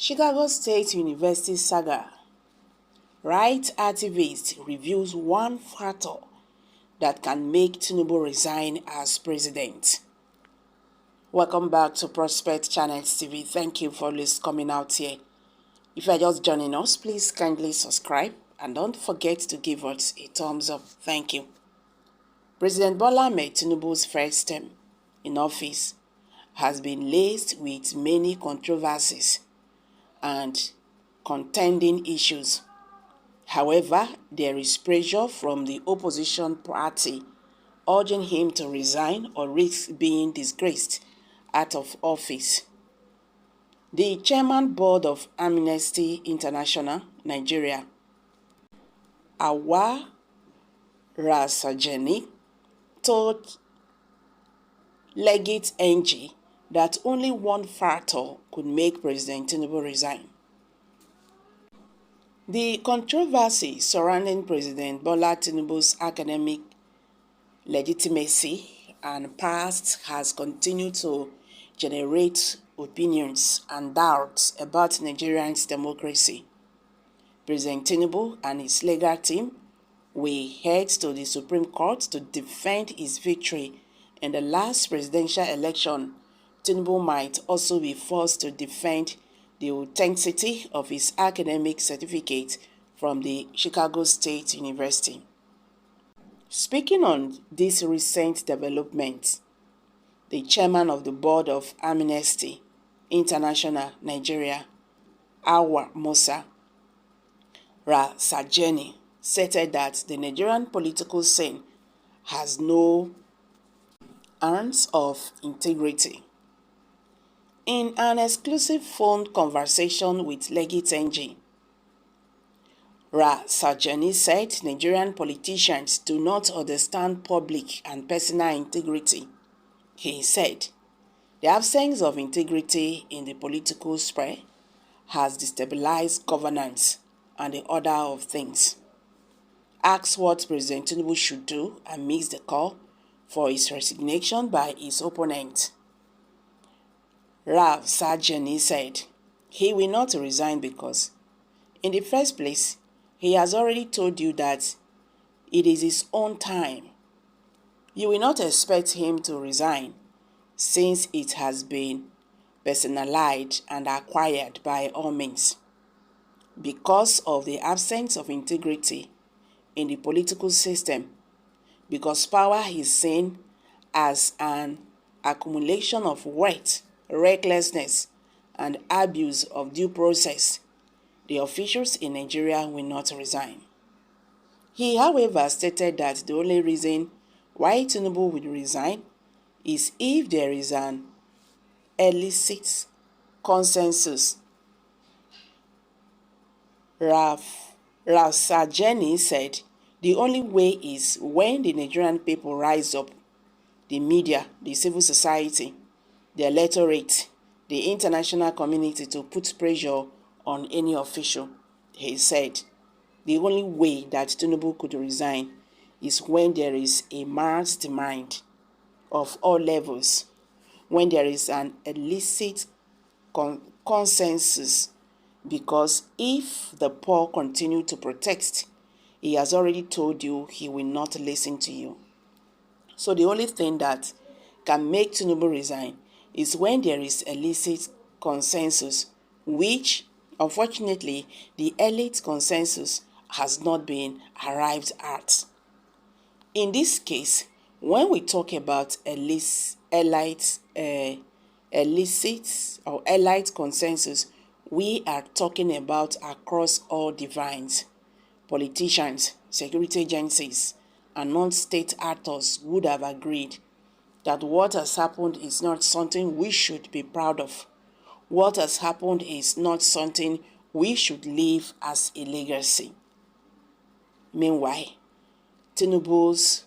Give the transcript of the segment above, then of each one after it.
Chicago State University Saga. Right activist reveals one factor that can make Tinubu resign as president. Welcome back to Prospect Channels TV. Thank you for always coming out here. If you are just joining us, please kindly subscribe and don't forget to give us a thumbs up. Thank you. President Bola Ahmed Tinubu's first term in office has been laced with many controversies and contending issues. However, there is pressure from the opposition party urging him to resign or risk being disgraced out of office. The chairman board of Amnesty International Nigeria, Awa Rasajeni, told Legate NG that only one factor could make President Tinubu resign. The controversy surrounding President Bola Tinubu's academic legitimacy and past has continued to generate opinions and doubts about Nigeria's democracy. President Tinubu and his legal team will head to the Supreme Court to defend his victory in the last presidential election. Tinubu might also be forced to defend the authenticity of his academic certificate from the Chicago State University. Speaking on this recent development, the chairman of the board of Amnesty International Nigeria, Awa Musa Rasajeni, stated that the Nigerian political scene has no ounce of integrity. In an exclusive phone conversation with Legate NG, Rasajeni said Nigerian politicians do not understand public and personal integrity. He said, the absence of integrity in the political sphere has destabilized governance and the order of things. Asked what President Tinubu should do amidst the call for his resignation by his opponent, Rasajeni said he will not resign because, in the first place, he has already told you that it is his own time. You will not expect him to resign since it has been personalized and acquired by all means. Because of the absence of integrity in the political system, because power is seen as an accumulation of wealth, recklessness, and abuse of due process, the officials in Nigeria will not resign. He, however, stated that the only reason why Tinubu will resign is if there is an illicit consensus. Rasajeni said the only way is when the Nigerian people rise up, the media, the civil society, the electorate, the international community to put pressure on any official. He said the only way that Tinubu could resign is when there is a mass demand of all levels, when there is an illicit consensus, because if the poor continue to protest, he has already told you he will not listen to you. So the only thing that can make Tinubu resign is when there is illicit consensus, which unfortunately the elite consensus has not been arrived at. In this case, when we talk about illicit or elite consensus, we are talking about across all divines, politicians, security agencies, and non-state actors would have agreed that what has happened is not something we should be proud of. What has happened is not something we should leave as a legacy. Meanwhile, Tinubu's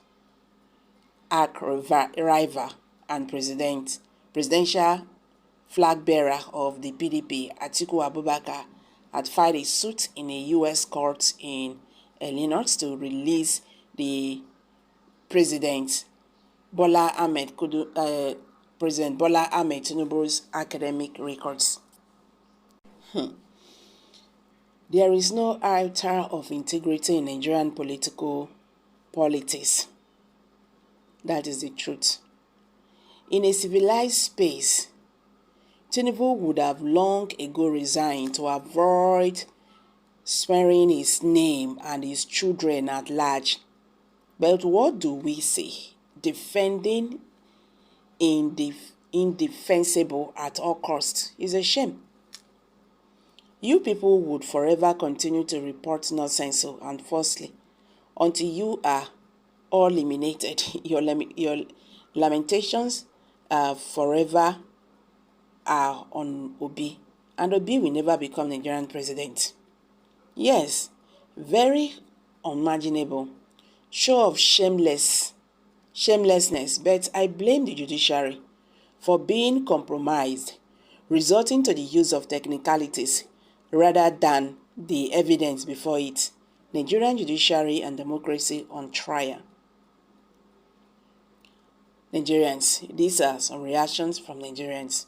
rival and presidential flag bearer of the PDP, Atiku Abubakar, had filed a suit in a U.S. court in Illinois to release the President Bola Ahmed Tinubu's academic records. There is no altar of integrity in Nigerian politics. That is the truth. In a civilized space, Tinubu would have long ago resigned to avoid smearing his name and his children at large. But what do we see? Defending indefensible at all costs is a shame. You people would forever continue to report nonsense and falsely until you are all eliminated. Your lamentations forever are on Obi, and Obi will never become Nigerian president. Yes, very unimaginable. Show of shamelessness, but I blame the judiciary for being compromised, resorting to the use of technicalities rather than the evidence before it. Nigerian judiciary and democracy on trial. Nigerians, these are some reactions from Nigerians.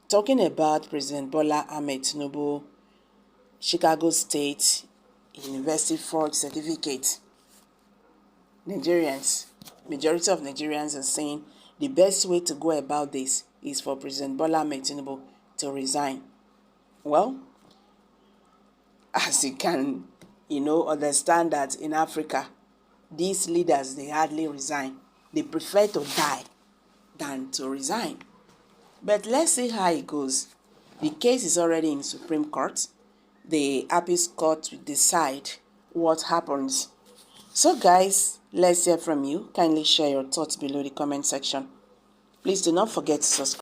Talking about President Bola Ahmed Tinubu, Chicago State University fraud certificate. Nigerians, majority of Nigerians are saying the best way to go about this is for President Bola Ahmed Tinubu to resign. Well, as you can, understand that in Africa, these leaders, they hardly resign. They prefer to die than to resign. But let's see how it goes. The case is already in Supreme Court. The Appeals Court will decide what happens. So guys, let's hear from you. Kindly share your thoughts below the comment section. Please do not forget to subscribe.